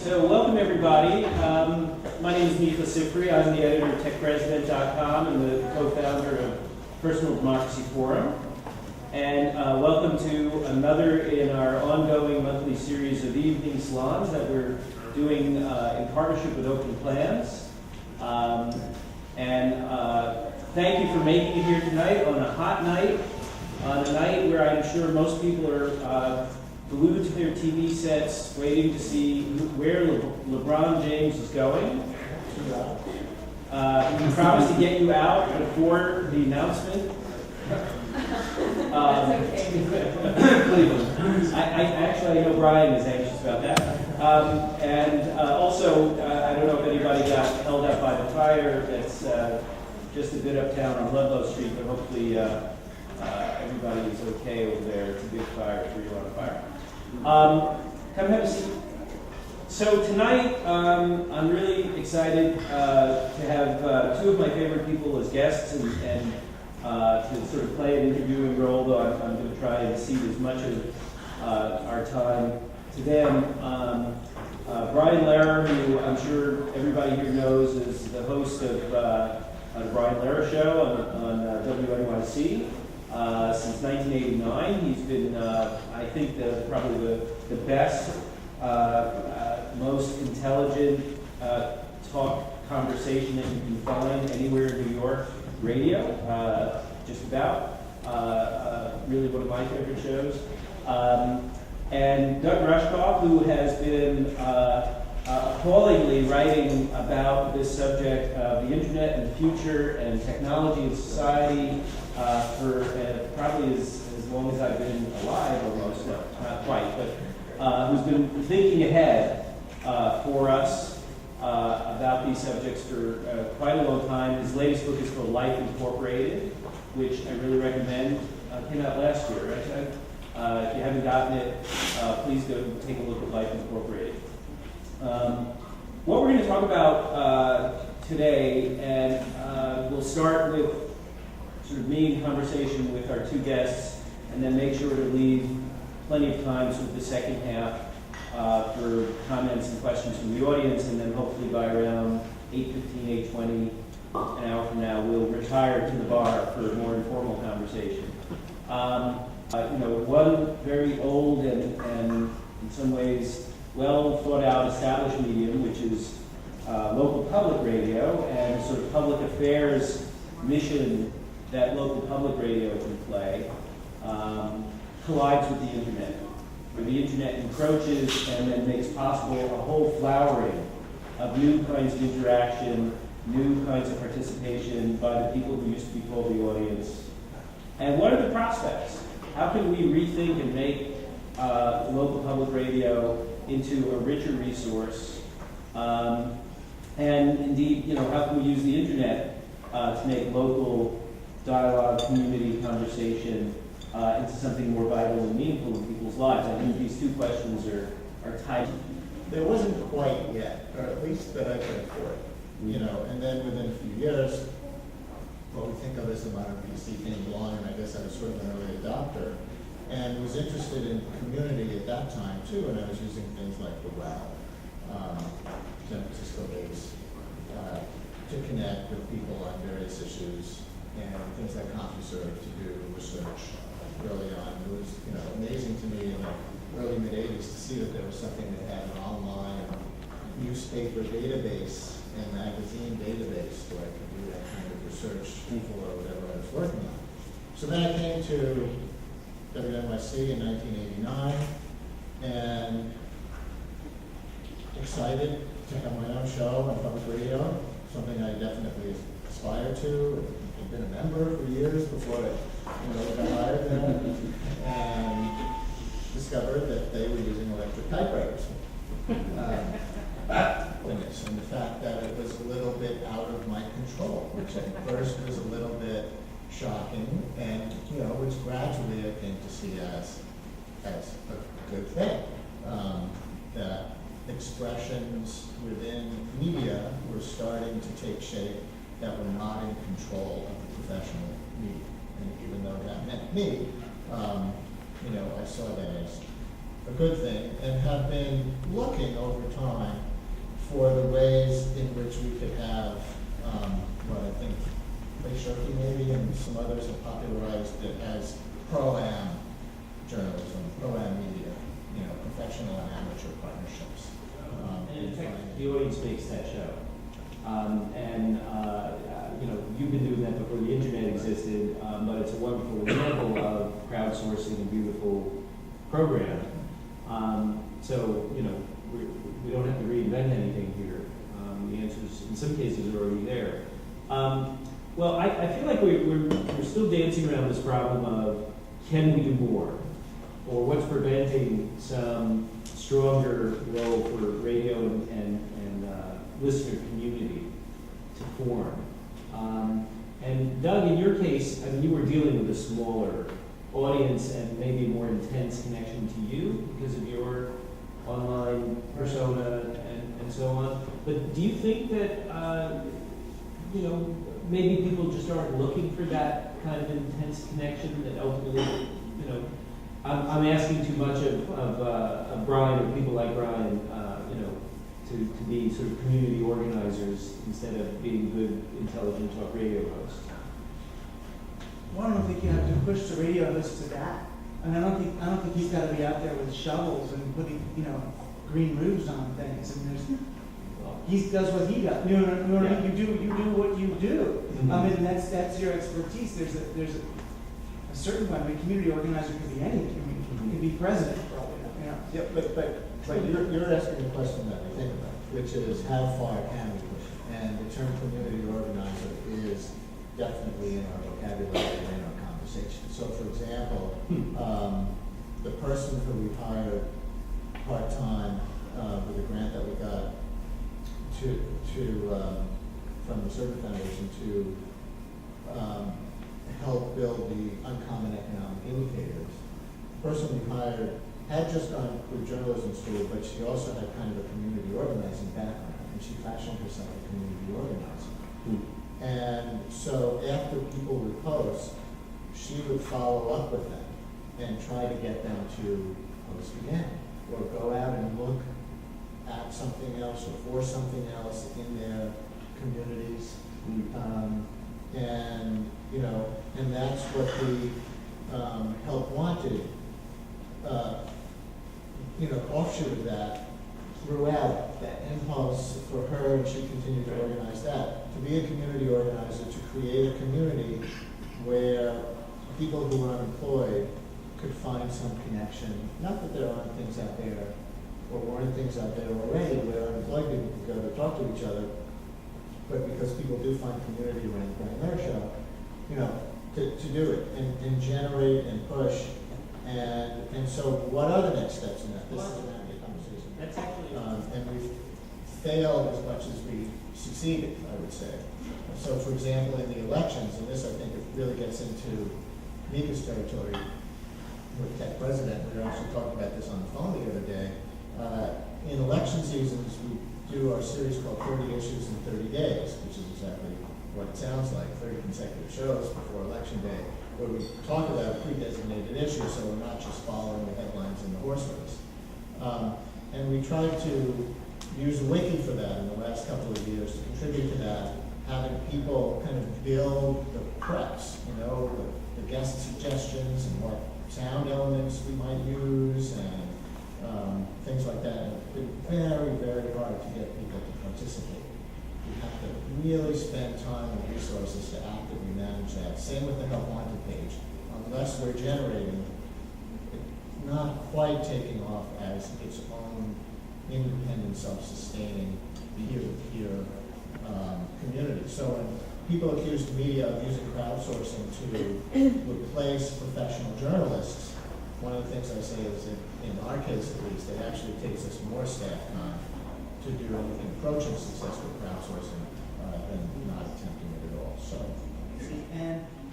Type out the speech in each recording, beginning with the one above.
So welcome everybody. My name is Micah Sifry. I'm the editor of TechPresident.com and the co-founder of Personal Democracy Forum. And welcome to another in our ongoing monthly series of evening salons that we're doing in partnership with Open Plans. Thank you for making it here tonight on a hot night, on a night where I'm sure most people are glued to their TV sets, waiting to see where LeBron James is going. He promised to get you out before the announcement. Cleveland. I know Brian is anxious about that. Also, I don't know if anybody got held up by the fire that's just a bit uptown on Ludlow Street, but hopefully everybody is okay over there. It's a big fire, it's really on fire. Come have a seat. So tonight, I'm really excited to have two of my favorite people as guests and to sort of play an interviewing role, though I'm going to try and cede as much of our time to them. Brian Lehrer, who I'm sure everybody here knows, is the host of the Brian Lehrer Show on WNYC. Since 1989, he's been, I think, probably the best, most intelligent talk conversation that you can find anywhere in New York radio, just about. Really one of my favorite shows. And Doug Rushkoff, who has been appallingly writing about this subject of the internet and the future and technology and society for probably as long as I've been alive, almost, not quite, but who's been thinking ahead for us about these subjects for quite a long time. His latest book is called Life Incorporated, which I really recommend. Came out last year, right? If you haven't gotten it, please go take a look at Life Incorporated. What we're going to talk about today, and we'll start with sort of me in conversation with our two guests, and then make sure to leave plenty of time for the second half for comments and questions from the audience, and then hopefully by around 8:15, 8:20, an hour from now, we'll retire to the bar for a more informal conversation. One very old and in some ways well thought out established medium, which is local public radio, and sort of public affairs mission that local public radio can play, collides with the internet, where the internet encroaches and then makes possible a whole flowering of new kinds of interaction, new kinds of participation by the people who used to be called the audience. And what are the prospects? How can we rethink and make local public radio into a richer resource? And indeed, how can we use the internet to make local dialogue, community conversation into something more vital and meaningful in people's lives? I think these two questions are tied. There wasn't quite yet, or at least that I could afford, and then within a few years, what we think of as the modern PC came along, and I guess I was sort of an early adopter, and was interested in community at that time too, and I was using things like the web, San Francisco base, to connect with people on various issues, and things like CompuServe to do research early on. It was amazing to me in the early mid-'80s to see that there was something that had an online newspaper database and magazine database where I could do that kind of research for whatever I was working on. So then I came to WNYC in 1989 and excited to have my own show on public radio, something I definitely aspire to. I've been a member for years before I got hired there, and discovered that they were using electric typewriters. And the fact that it was a little bit out of my control, which at first was a little bit shocking, and which gradually I came to see as a good thing. That expressions within media were starting to take shape that were not in control of the professional media, and even though that meant me, I saw that as a good thing, and have been looking over time for the ways in which we could have, what I think Ray Shirky maybe and some others have popularized it as pro-am journalism, pro-am media, professional and amateur partnerships. And in fact, the audience makes that show. You've been doing that before the internet existed, but it's a wonderful example of crowdsourcing a beautiful program. We don't have to reinvent anything here. The answers, in some cases, are already there. Well, I feel like we're still dancing around this problem of, can we do more? Or what's preventing some stronger role for radio and listener community to form? And Doug, in your case, you were dealing with a smaller audience and maybe a more intense connection to you because of your online persona and so on. But do you think that, maybe people just aren't looking for that kind of intense connection that ultimately, I'm asking too much of Brian, or people like Brian, to be sort of community organizers instead of being good, intelligent talk radio hosts. Well, I don't think you have to push the radio host to that. I don't think he's got to be out there with shovels and putting, green roofs on things. He does what he does. You know what I mean? You do what you do. Mm-hmm. That's your expertise. There's a certain point. A community organizer can be anything. He can be president, probably. Yeah, but you're asking a question that we think about, which is how far can we push it? And the term community organizer is definitely in our vocabulary and in our conversation. So, for example, the person who we hired part-time with a grant that we got from the Servant Foundation to help build the Uncommon Economic Indicators. The person we hired had just gone through journalism school, but she also had kind of a community organizing background, and she fashioned herself a community organizer. And so after people would post, she would follow up with them and try to get them to post again, or go out and look at something else or for something else in their communities. And that's what the Help Wanted, offshoot of that throughout that impulse for her, and she continued to organize that, to be a community organizer, to create a community where people who are unemployed could find some connection. Not that there aren't things out there, or weren't things out there already where unemployed people could go to talk to each other, but because people do find community around their show, to do it and generate and push. And so what are the next steps in that? This is an active conversation. That's actually And we've failed as much as we succeeded, I would say. So, for example, in the elections, and this I think it really gets into Micah's territory with Tech President, we were actually talking about this on the phone the other day. In election seasons, we do our series called 30 Issues in 30 Days, which is exactly what it sounds like, 30 consecutive shows before Election Day, where we talk about pre-designated issues, so we're not just following the headlines in the horse race. And we tried to use a wiki for that in the last couple of years to contribute to that, having people kind of build the preps, the guest suggestions and what sound elements we might use and things like that. And it's been very, very hard to get people to participate. You have to really spend time and resources to actively manage that. Same with the Help Wanted page. Unless we're generating, it's not quite taking off as its own independent, self-sustaining, peer-to-peer community. So when people accuse the media of using crowdsourcing to replace professional journalists, one of the things I say is that in our case at least, it actually takes us more staff time to do anything approaching successful crowdsourcing than not attempting it at all. So,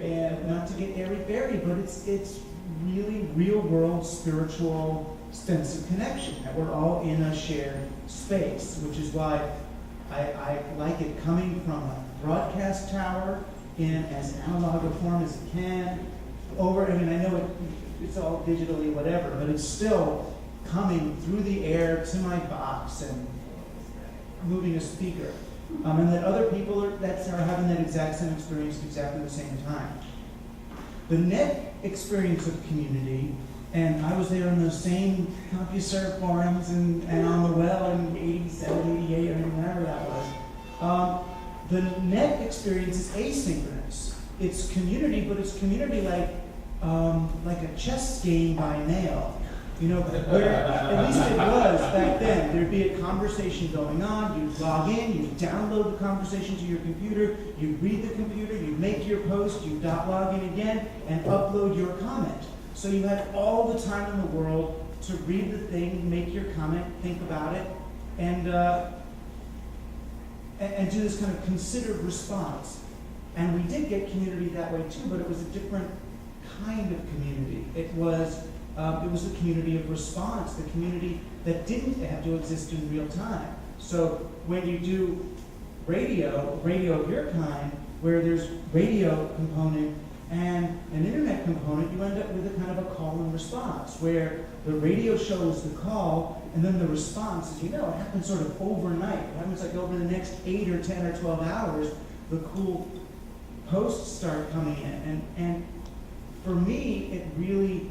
and not to get airy-fairy, but it's really real-world spiritual sense of connection, that we're all in a shared space, which is why I like it coming from a broadcast tower in as analog a form as it can, I know it's all digitally whatever, but it's still coming through the air to my box and moving a speaker. And that other people are having that exact same experience at exactly the same time. The net experience of community, and I was there in those same CompuServe forums and on the well in 87, 88, or whenever that was. The net experience is asynchronous. It's community, but it's community like a chess game by mail. You know, where at least it was back then. There'd be a conversation going on, you'd log in, you'd download the conversation to your computer, you'd read the computer, you'd make your post, you'd log in again, and upload your comment. So you had all the time in the world to read the thing, make your comment, think about it, and do this kind of considered response. And we did get community that way too, but it was a different kind of community. It was the community of response, the community that didn't have to exist in real time. So when you do radio of your kind, where there's radio component and an internet component, you end up with a kind of a call and response, where the radio shows the call, and then the response, as you know, it happens sort of overnight. It happens like over the next 8 or 10 or 12 hours, the cool posts start coming in. And for me, it really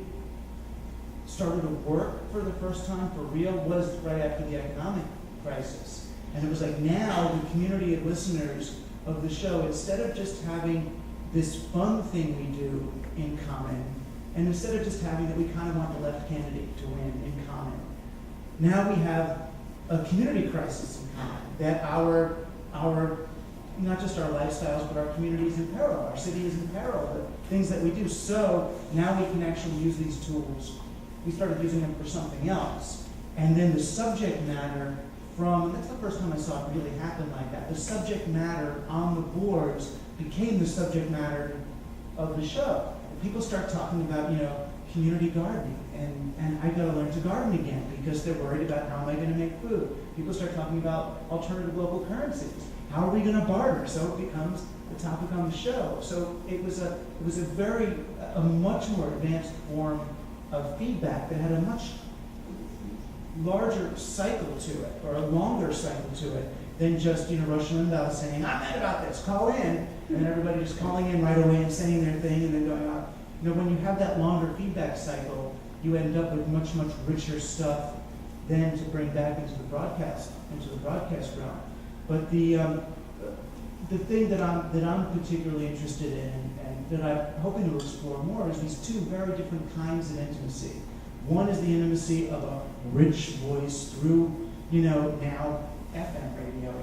started to work for the first time for real was right after the economic crisis. And it was like now the community of listeners of the show, instead of just having this fun thing we do in common, and instead of just having that we kind of want the left candidate to win in common, now we have a community crisis in common, that our not just our lifestyles, but our community is in peril, our city is in peril, the things that we do. So now we can actually use these tools. We started using them for something else. And then the subject matter that's the first time I saw it really happen like that. The subject matter on the boards became the subject matter of the show. And people start talking about, community gardening. And I gotta learn to garden again because they're worried about how am I gonna make food. People start talking about alternative local currencies. How are we gonna barter? So it becomes the topic on the show. So it was a much more advanced form of feedback that had a much larger cycle to it, or a longer cycle to it, than just, Rush Limbaugh saying, I'm mad about this, call in, and everybody just calling in right away and saying their thing and then going out. When you have that longer feedback cycle, you end up with much, much richer stuff then to bring back into the broadcast realm. But the thing that I'm particularly interested in and that I'm hoping to explore more is these two very different kinds of intimacy. One is the intimacy of a rich voice through, now FM radio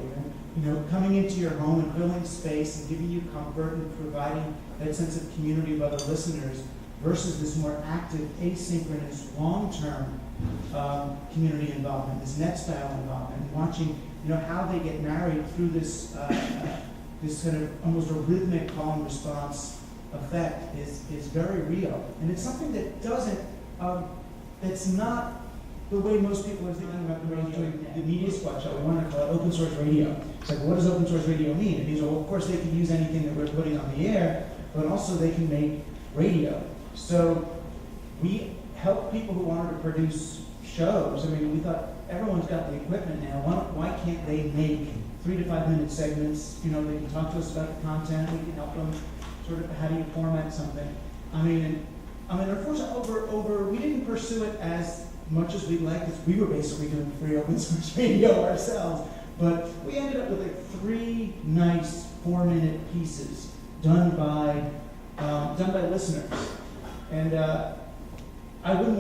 even, coming into your home and filling space and giving you comfort and providing that sense of community of other listeners, versus this more active, asynchronous, long-term community involvement, this net style involvement, and watching, how they get married through this this kind of almost a rhythmic call and response effect is very real. And it's something that doesn't, that's not the way most people are thinking about the media squad show. We want to call it open source radio. It's like, what does open source radio mean? It means, well, of course they can use anything that we're putting on the air, but also they can make radio. So we help people who wanted to produce shows. We thought everyone's got the equipment now. Why can't they make 3 to 5 minute segments? They can talk to us about the content. We can help them sort of, how do you format something? Unfortunately, we didn't pursue it as much as we'd like, because we were basically doing free open source radio ourselves. But we ended up with like 3 nice 4-minute pieces done by listeners. And I wouldn't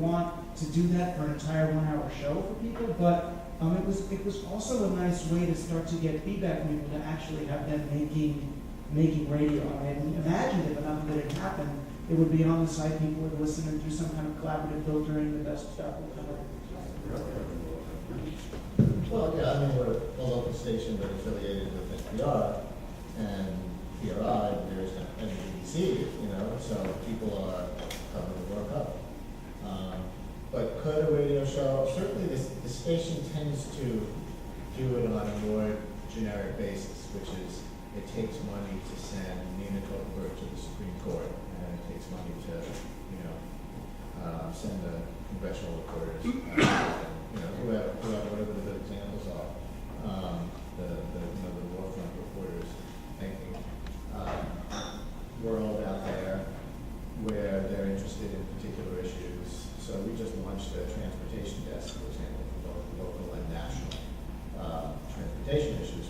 want to do that for an entire 1-hour show for people, but it was also a nice way to start to get feedback from people, to actually have them making radio. I had imagined if enough of it had happened, it would be on the site, people would listen and do some kind of collaborative filtering, the best stuff will come up. Well, yeah, we're a local station but affiliated with NPR, and PRI, there's an NBC, so people are coming to work up. But could a radio show, certainly the station tends to do it on a more generic basis, which is it takes money to send Nina Totenberg to the Supreme Court, and it takes money to, send a congressional reporters, whatever the good examples are, the warfront reporters thinking world out there where they're interested in particular issues. So we just launched a transportation desk, for example, for both local and national transportation issues.